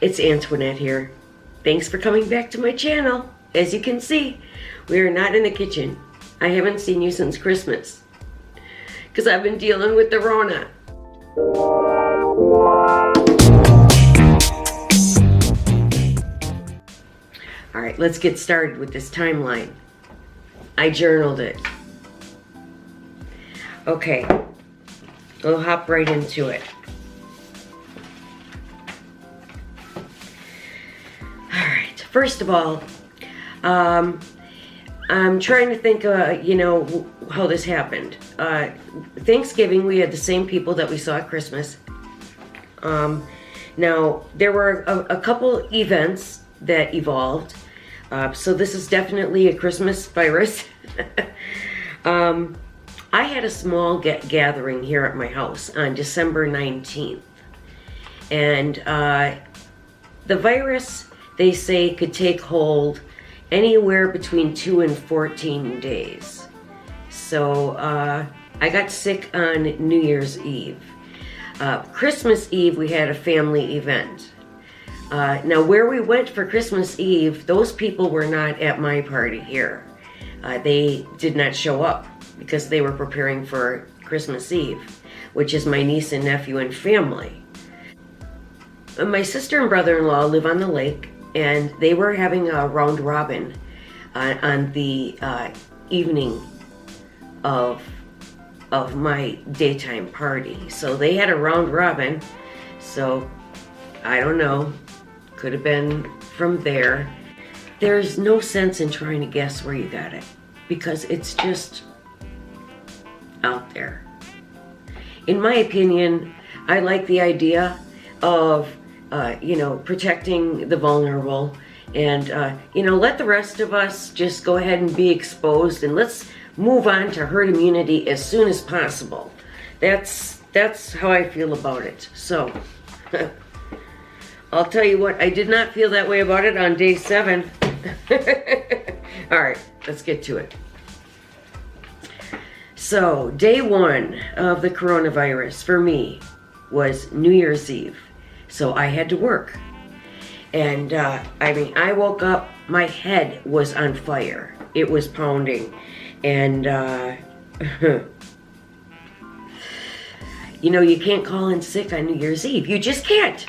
It's Antoinette here. Thanks for coming back to my channel. As you can see, we are not in the kitchen. I haven't seen you since Christmas because I've been dealing with the Rona. All right, let's get started with this timeline. I journaled it. Okay, we'll hop right into it. First of all, I'm trying to think, how this happened. Thanksgiving, we had the same people that we saw at Christmas. Now, there were a couple events that evolved. So this is definitely a Christmas virus. I had a small gathering here at my house on December 19th. And the virus, they say, could take hold anywhere between 2 and 14 days. So I got sick on New Year's Eve. Christmas Eve, we had a family event. Now, where we went for Christmas Eve, those people were not at my party here. They did not show up because they were preparing for Christmas Eve, which is my niece and nephew and family. My sister and brother-in-law live on the lake, and they were having a round robin on the evening of my daytime party. So they had a round robin, so I don't know, could have been from there. There's no sense in trying to guess where you got it because it's just out there. In my opinion, I like the idea of protecting the vulnerable and, let the rest of us just go ahead and be exposed and let's move on to herd immunity as soon as possible. That's how I feel about it. So, I'll tell you what, I did not feel that way about it on day 7. All right, let's get to it. So, day 1 of the coronavirus for me was New Year's Eve. So I had to work. And I woke up, my head was on fire. It was pounding. And, you can't call in sick on New Year's Eve. You just can't.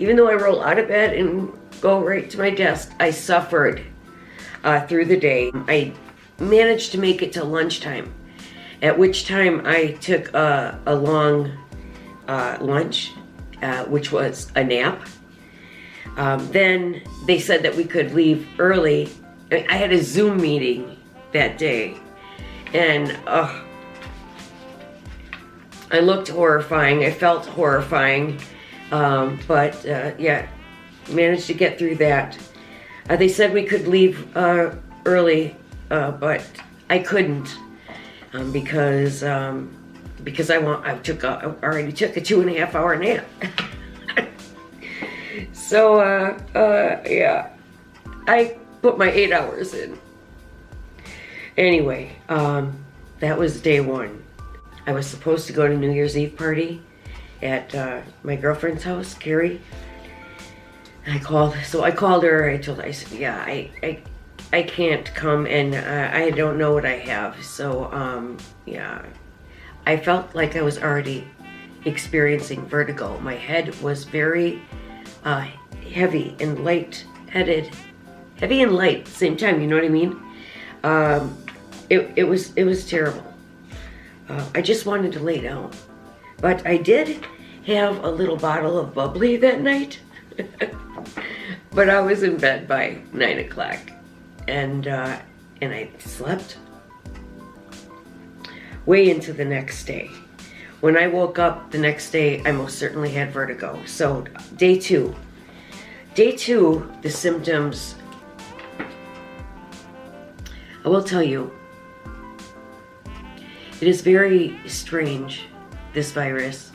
Even though I roll out of bed and go right to my desk, I suffered through the day. I managed to make it to lunchtime, at which time I took a long lunch. Which was a nap. Then they said that we could leave early. I had a Zoom meeting that day, and I looked horrifying. I felt horrifying, but managed to get through that. They said we could leave early, but I couldn't because I already took a 2.5 hour nap. So, I put my 8 hours in. Anyway, that was day 1. I was supposed to go to New Year's Eve party at my girlfriend's house, Carrie. I called her. I said, yeah, I can't come, and I don't know what I have. So, I felt like I was already experiencing vertigo. My head was very heavy and light-headed. Heavy and light at the same time, you know what I mean? It was terrible. I just wanted to lay down. But I did have a little bottle of bubbly that night. But I was in bed by 9 o'clock. And I slept way into the next day. When I woke up the next day, I most certainly had vertigo. So day 2, the symptoms, I will tell you, it is very strange, this virus.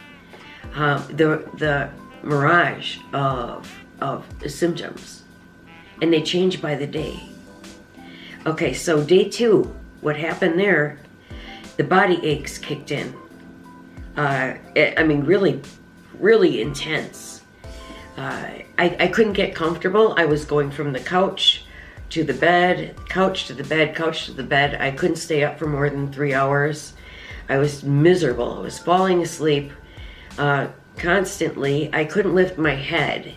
The mirage of the symptoms, and they change by the day. Okay, so day 2, what happened there, the body aches kicked in. Really, really intense. I couldn't get comfortable. I was going from the couch to the bed, couch to the bed, couch to the bed. I couldn't stay up for more than 3 hours. I was miserable. I was falling asleep constantly. I couldn't lift my head.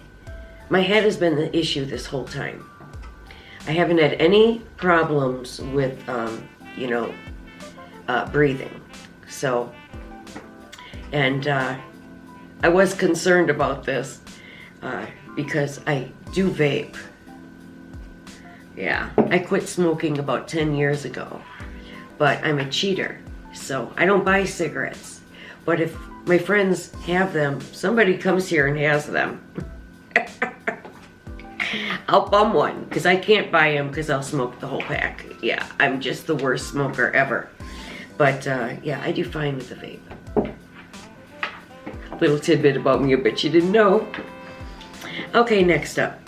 My head has been the issue this whole time. I haven't had any problems with, breathing. So, and I was concerned about this because I do vape. Yeah, I quit smoking about 10 years ago, but I'm a cheater, so I don't buy cigarettes. But if my friends have them, somebody comes here and has them, I'll bum one, because I can't buy them because I'll smoke the whole pack. Yeah, I'm just the worst smoker ever. But yeah, I do fine with the vape. Little tidbit about me I bet you didn't know. Okay, next up.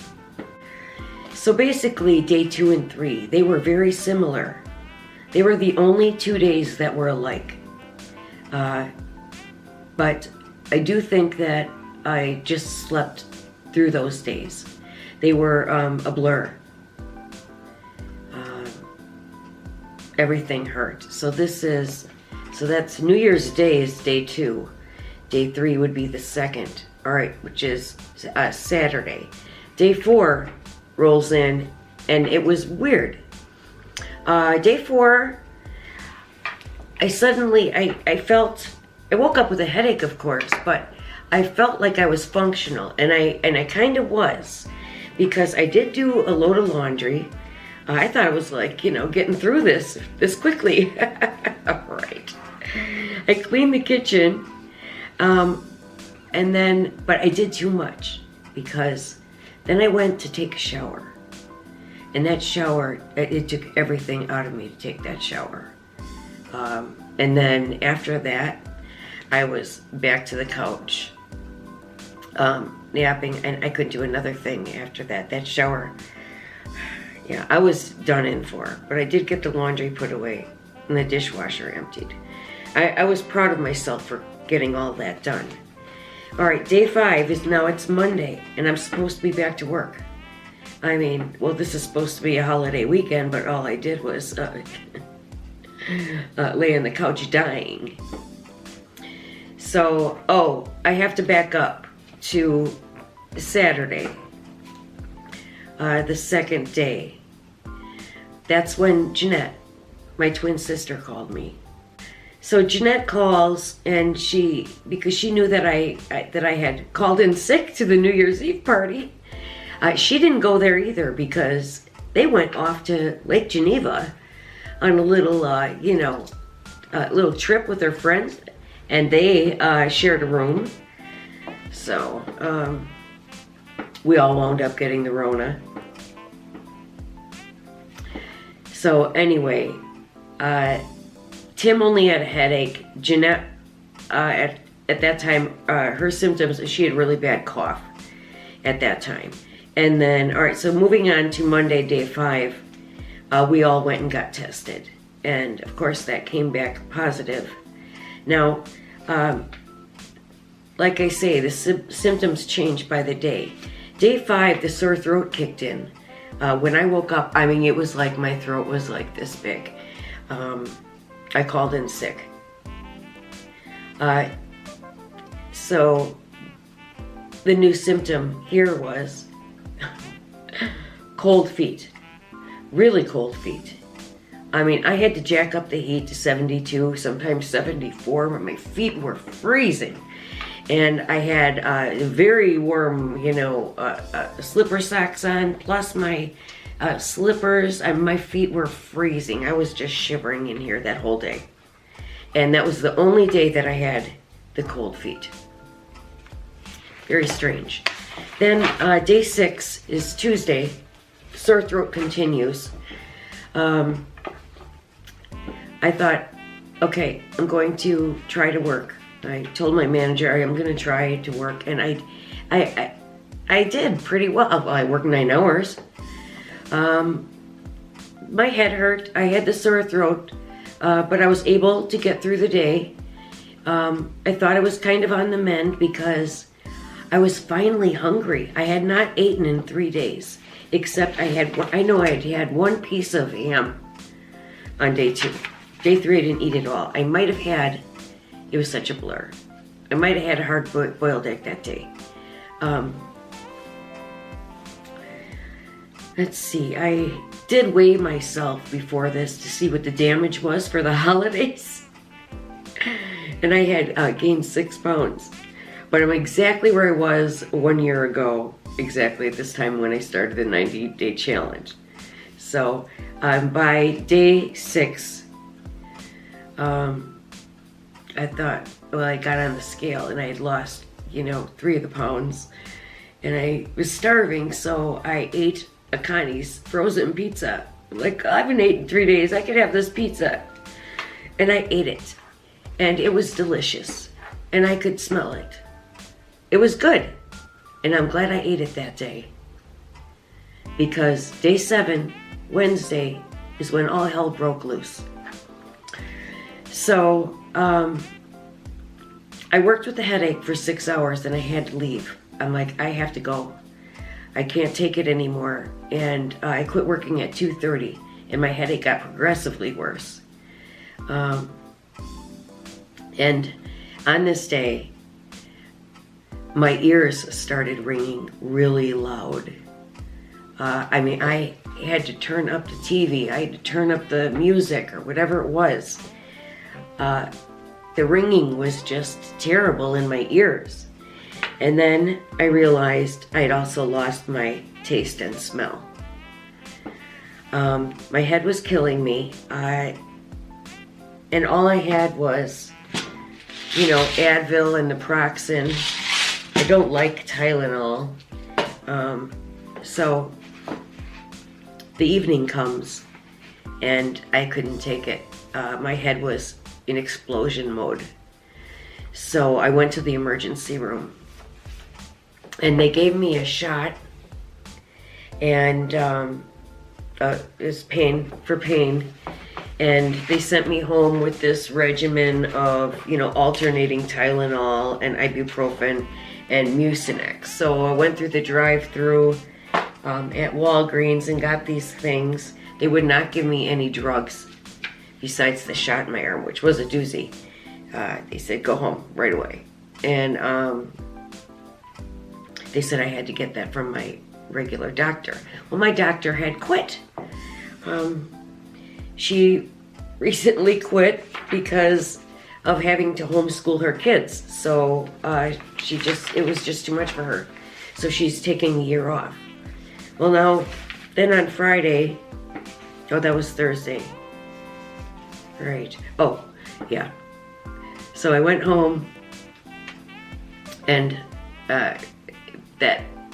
So basically, day 2 and 3, they were very similar. They were the only 2 days that were alike. But I do think that I just slept through those days. They were a blur. Everything hurt. So that's New Year's Day is day 2. Day 3 would be the 2nd. All right, which is Saturday. Day 4 rolls in, and it was weird. Day 4, I woke up with a headache, of course, but I felt like I was functional, and I kind of was, because I did do a load of laundry. I thought I was like, getting through this quickly. All right. I cleaned the kitchen, but I did too much, because then I went to take a shower. And that shower, it took everything out of me to take that shower. And then after that, I was back to the couch, napping, and I couldn't do another thing after that. That shower, yeah, I was done in for. But I did get the laundry put away and the dishwasher emptied. I was proud of myself for getting all that done. All right, day 5 is now it's Monday, and I'm supposed to be back to work. I mean, well, this is supposed to be a holiday weekend, but all I did was lay on the couch dying. So, I have to back up to Saturday, the 2nd day. That's when Jeanette, my twin sister, called me. So Jeanette calls, and because she knew that I had called in sick to the New Year's Eve party, she didn't go there either, because they went off to Lake Geneva on a little, little trip with their friends, and they shared a room. So we all wound up getting the Rona. So anyway, Tim only had a headache. Jeanette, at that time, her symptoms, she had really bad cough at that time. And then, all right, so moving on to Monday, day 5, we all went and got tested. And of course, that came back positive. Now, like I say, the symptoms changed by the day. Day 5, the sore throat kicked in. When I woke up, I mean, it was like my throat was like this big. I called in sick. So the new symptom here was cold feet, really cold feet. I mean, I had to jack up the heat to 72, sometimes 74, when my feet were freezing. And I had very warm, slipper socks on, plus my slippers. My feet were freezing. I was just shivering in here that whole day. And that was the only day that I had the cold feet. Very strange. Then day 6 is Tuesday. Sore throat continues. I thought, okay, I'm going to try to work. I told my manager I'm going to try to work, and I did pretty well. I worked 9 hours. My head hurt. I had the sore throat, but I was able to get through the day. I thought I was kind of on the mend because I was finally hungry. I had not eaten in 3 days, except I know I had one piece of ham on day 2. Day 3, I didn't eat it all. I might have had, it was such a blur. I might have had a hard-boiled egg that day. Let's see, I did weigh myself before this to see what the damage was for the holidays. And I had gained 6 pounds. But I'm exactly where I was 1 year ago, exactly at this time when I started the 90-day challenge. So by day 6, I thought, well, I got on the scale and I had lost, 3 of the pounds. And I was starving, so I ate a Connie's frozen pizza. Like, I haven't eaten in 3 days, I could have this pizza. And I ate it. And it was delicious. And I could smell it. It was good. And I'm glad I ate it that day. Because day 7, Wednesday, is when all hell broke loose. So, I worked with a headache for 6 hours and I had to leave. I'm like, I have to go. I can't take it anymore. And I quit working at 2:30 and my headache got progressively worse. And on this day, my ears started ringing really loud. I had to turn up the TV. I had to turn up the music or whatever it was. The ringing was just terrible in my ears. And then I realized I had also lost my taste and smell. My head was killing me. And all I had was, Advil and naproxen. I don't like Tylenol. So the evening comes and I couldn't take it. My head was in explosion mode. So I went to the emergency room and they gave me a shot and it was pain. And they sent me home with this regimen of, alternating Tylenol and ibuprofen and Mucinex. So I went through the drive-thru at Walgreens and got these things. They would not give me any drugs besides the shot in my arm, which was a doozy. They said, go home right away. And they said I had to get that from my regular doctor. Well, my doctor had quit. She recently quit because of having to homeschool her kids. So it was just too much for her. So she's taking a year off. Well, then on Friday, that was Thursday. Right. Oh, yeah. So I went home and that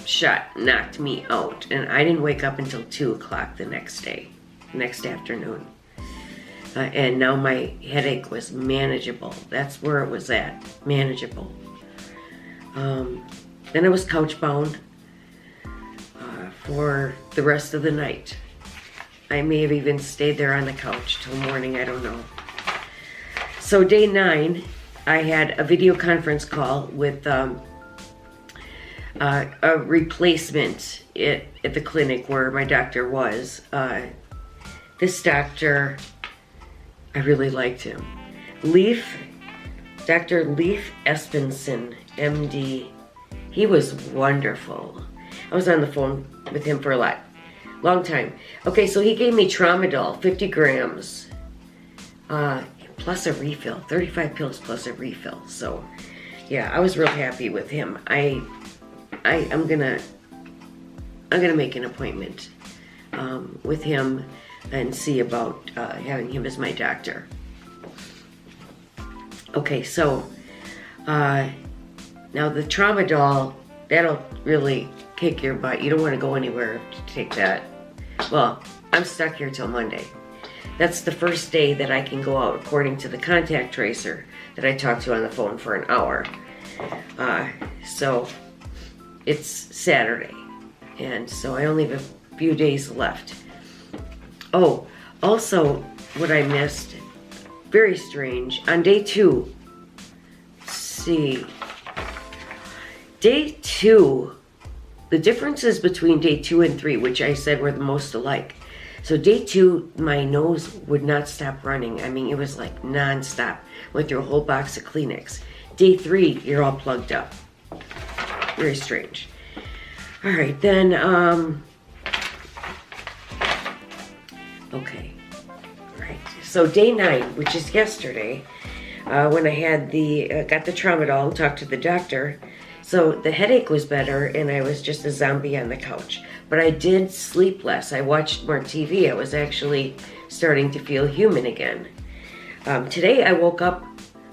shot knocked me out. And I didn't wake up until 2 o'clock the next afternoon. And now my headache was manageable. That's where it was at, manageable. Then I was couch bound for the rest of the night. I may have even stayed there on the couch till morning, I don't know. So day 9, I had a video conference call with a replacement at the clinic where my doctor was. This doctor, I really liked him. Dr. Leif Espenson, MD. He was wonderful. I was on the phone with him for a long time. Okay, so he gave me Tramadol, 50 grams, plus a refill, 35 pills plus a refill. So, yeah, I was real happy with him. I'm gonna make an appointment with him and see about having him as my doctor. Okay, so now the Tramadol, that'll really kick your butt. You don't want to go anywhere to take that. Well, I'm stuck here till Monday. That's the first day that I can go out, according to the contact tracer that I talked to on the phone for an hour. So it's Saturday, and so I only have a few days left. Oh, also, what I missed, very strange, on day 2, let's see, Day 2, the differences between day 2 and 3, which I said were the most alike. So day 2, my nose would not stop running. I mean, it was like non-stop. Went through a whole box of Kleenex. Day 3, you're all plugged up. Very strange. All right, then, okay. All right, so day 9, which is yesterday, when I had got the tramadol and talked to the doctor. So the headache was better and I was just a zombie on the couch. But I did sleep less. I watched more TV. I was actually starting to feel human again. Today I woke up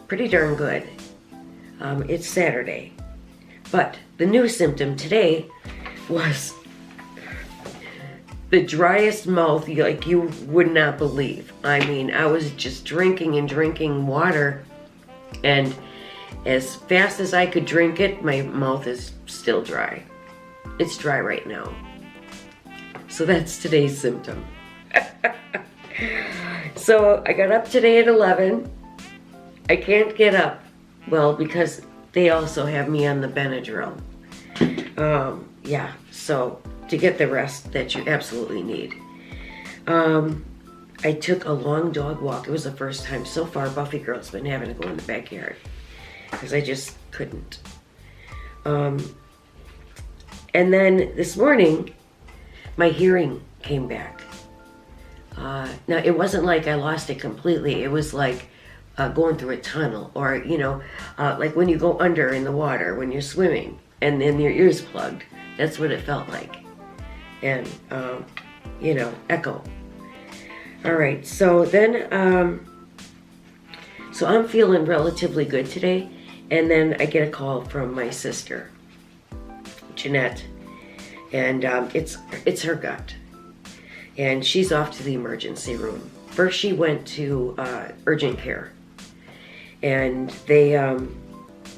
pretty darn good. It's Saturday. But the new symptom today was the driest mouth like you would not believe. I mean, I was just drinking and drinking water, and as fast as I could drink it, my mouth is still dry. It's dry right now. So that's today's symptom. So I got up today at 11. I can't get up, well, because they also have me on the Benadryl. Yeah, so to get the rest that you absolutely need. I took a long dog walk. It was the first time so far Buffy Girl's been having to go in the backyard because I just couldn't. And then this morning, my hearing came back. Now, it wasn't like I lost it completely. It was like going through a tunnel, or, you know, like when you go under in the water when you're swimming and then your ears plugged. That's what it felt like. And, you know, echo. All right, so then, so I'm feeling relatively good today. And then I get a call from my sister, Jeanette, and it's her gut. And she's off to the emergency room. First she went to urgent care, and they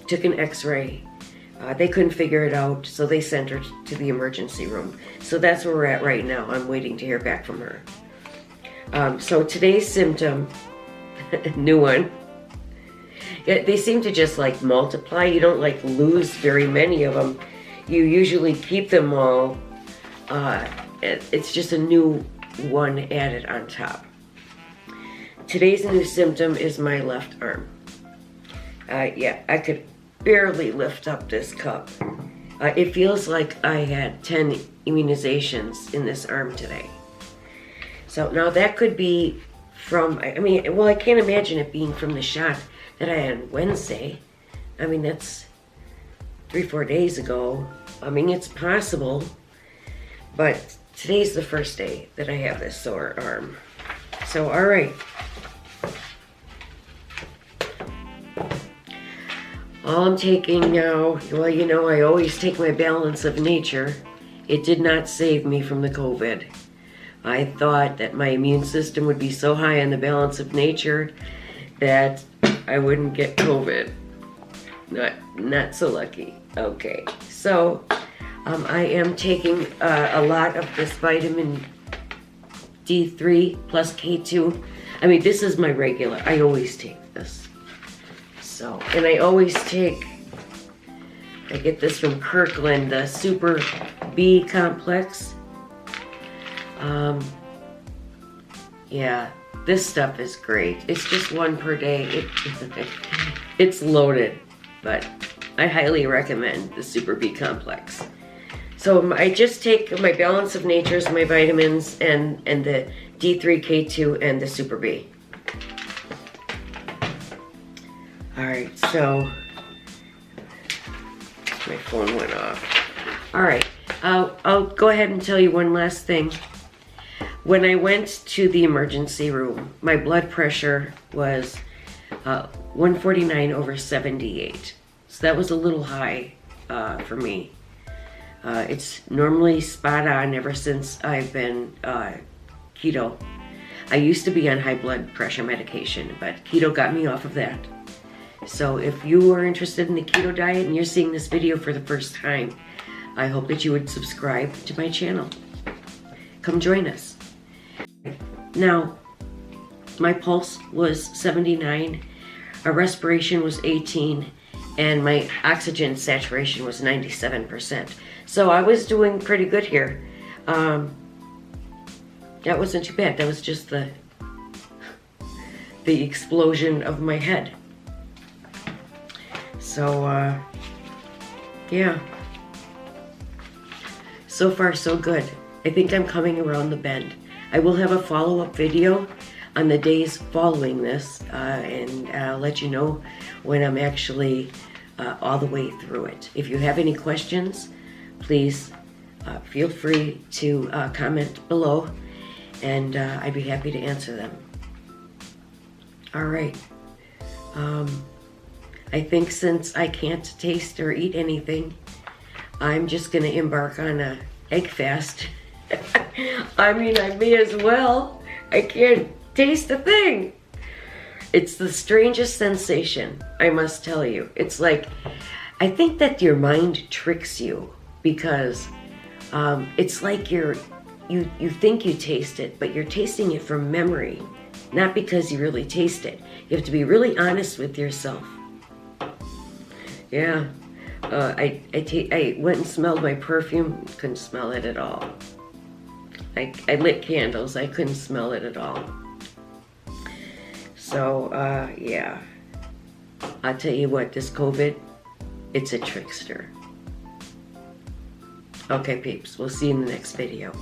took an x-ray. They couldn't figure it out, so they sent her to the emergency room. So that's where we're at right now. I'm waiting to hear back from her. So today's symptom, new one. Yeah, they seem to just like multiply. You don't like lose very many of them. You usually keep them all. It's just a new one added on top. Today's new symptom is my left arm. Yeah, I could barely lift up this cup. It feels like I had 10 immunizations in this arm today. So now that could be from, I mean, well, I can't imagine it being from the shot that I had Wednesday. I mean, that's 3-4 days ago. I mean, it's possible, but today's the first day that I have this sore arm. So, all right. All I'm taking now, well, you know, I always take my balance of nature. It did not save me from the COVID. I thought that my immune system would be so high on the balance of nature that I wouldn't get COVID. Not so lucky. Okay, so I am taking a lot of this vitamin D3 plus K2. I mean, this is my regular. I always take this. So, and I always take, I get this from Kirkland, the Super B complex. Yeah, this stuff is great. It's just one per day. It's loaded, but I highly recommend the Super B complex. So I just take my balance of natures, my vitamins, and the D3, K2, and the Super B. All right, so my phone went off. All right, I'll go ahead and tell you one last thing. When I went to the emergency room, my blood pressure was 149/78. So that was a little high for me. It's normally spot on ever since I've been keto. I used to be on high blood pressure medication, but keto got me off of that. So if you are interested in the keto diet and you're seeing this video for the first time, I hope that you would subscribe to my channel. Come join us. Now, my pulse was 79, our respiration was 18, and my oxygen saturation was 97%. So I was doing pretty good here. That wasn't too bad. That was just the explosion of my head. So, yeah. So far, so good. I think I'm coming around the bend. I will have a follow-up video on the days following this, and I'll let you know when I'm actually all the way through it. If you have any questions, please feel free to comment below, and I'd be happy to answer them. All right. I think since I can't taste or eat anything, I'm just gonna embark on a egg fast. I mean, I may as well. I can't taste a thing. It's the strangest sensation, I must tell you. It's like, I think that your mind tricks you, because it's like you think you taste it, but you're tasting it from memory, not because you really taste it. You have to be really honest with yourself. Yeah, I went and smelled my perfume, couldn't smell it at all. I lit candles, I couldn't smell it at all. So, yeah, I'll tell you what, this COVID, it's a trickster. Okay, peeps, we'll see you in the next video.